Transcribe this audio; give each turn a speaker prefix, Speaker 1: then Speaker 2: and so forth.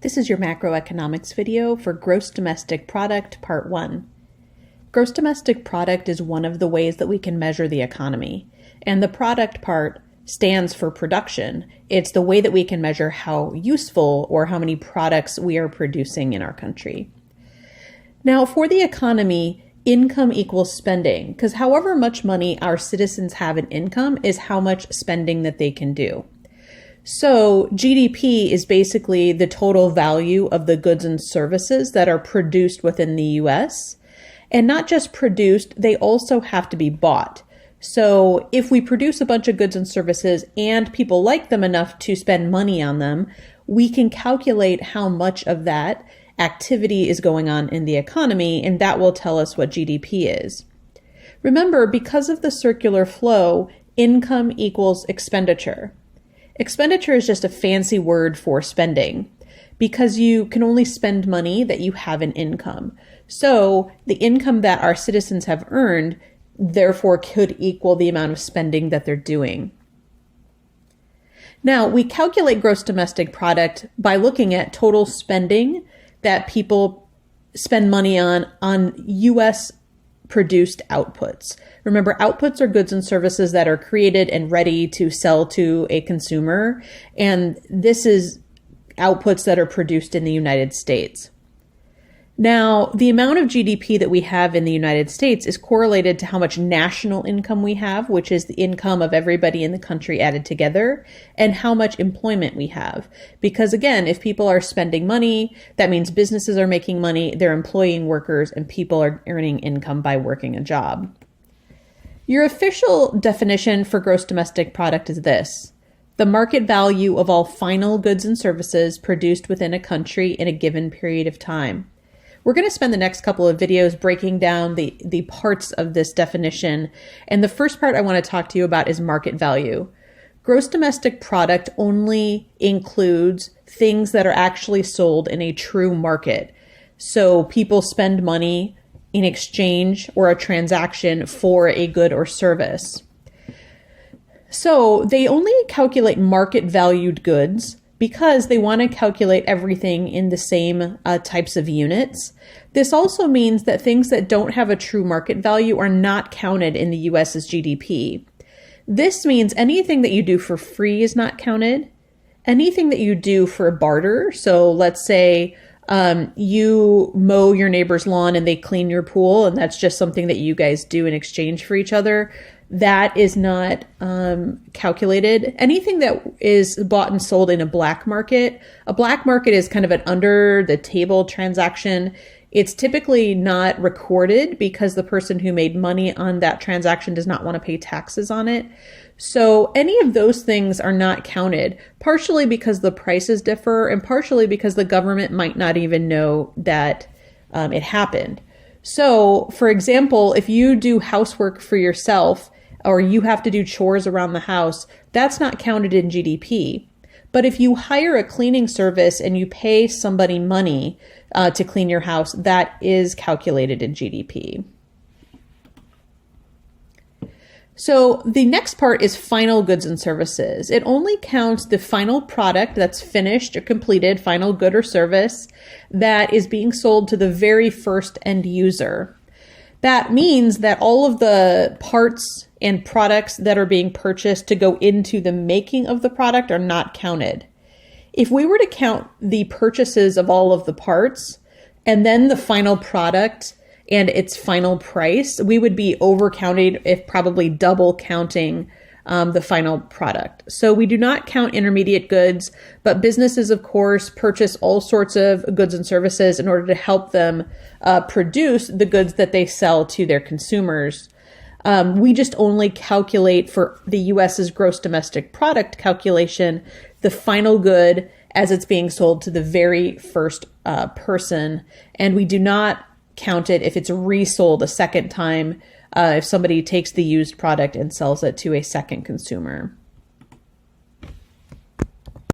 Speaker 1: This is your macroeconomics video for Gross Domestic Product, Part 1. Gross Domestic Product is one of the ways that we can measure the economy, and the product part stands for production. It's the way that we can measure how useful or how many products we are producing in our country. Now, for the economy, income equals spending, because however much money our citizens have in income is how much spending that they can do. So GDP is basically the total value of the goods and services that are produced within the US. And not just produced, they also have to be bought. So if we produce a bunch of goods and services and people like them enough to spend money on them, we can calculate how much of that activity is going on in the economy, and that will tell us what GDP is. Remember, because of the circular flow, income equals expenditure. Expenditure is just a fancy word for spending because you can only spend money that you have in income. So the income that our citizens have earned, therefore, could equal the amount of spending that they're doing. Now, we calculate gross domestic product by looking at total spending that people spend money on U.S. produced outputs. Remember, outputs are goods and services that are created and ready to sell to a consumer, and this is outputs that are produced in the United States. Now, the amount of GDP that we have in the United States is correlated to how much national income we have, which is the income of everybody in the country added together, and how much employment we have. Because again, if people are spending money, that means businesses are making money, they're employing workers, and people are earning income by working a job. Your official definition for gross domestic product is this: the market value of all final goods and services produced within a country in a given period of time. We're going to spend the next couple of videos breaking down the parts of this definition. And the first part I want to talk to you about is market value. Gross domestic product only includes things that are actually sold in a true market. So people spend money in exchange or a transaction for a good or service. So they only calculate market valued goods because they want to calculate everything in the same types of units. This also means that things that don't have a true market value are not counted in the US's GDP. This means anything that you do for free is not counted. Anything that you do for barter, so let's say you mow your neighbor's lawn and they clean your pool, and that's just something that you guys do in exchange for each other, that is not calculated. Anything that is bought and sold in a black market is kind of an under the table transaction. It's typically not recorded because the person who made money on that transaction does not want to pay taxes on it. So any of those things are not counted, partially because the prices differ and partially because the government might not even know that it happened. So, for example, if you do housework for yourself or you have to do chores around the house, that's not counted in GDP. But if you hire a cleaning service and you pay somebody money to clean your house, that is calculated in GDP. So the next part is final goods and services. It only counts the final product that's finished or completed, final good or service, that is being sold to the very first end user. That means that all of the parts and products that are being purchased to go into the making of the product are not counted. If we were to count the purchases of all of the parts and then the final product and its final price, we would be overcounted, if probably double counting the final product. So we do not count intermediate goods, but businesses, of course, purchase all sorts of goods and services in order to help them produce the goods that they sell to their consumers. We just only calculate for the US's gross domestic product calculation the final good as it's being sold to the very first person, and we do not count it if it's resold a second time, if somebody takes the used product and sells it to a second consumer.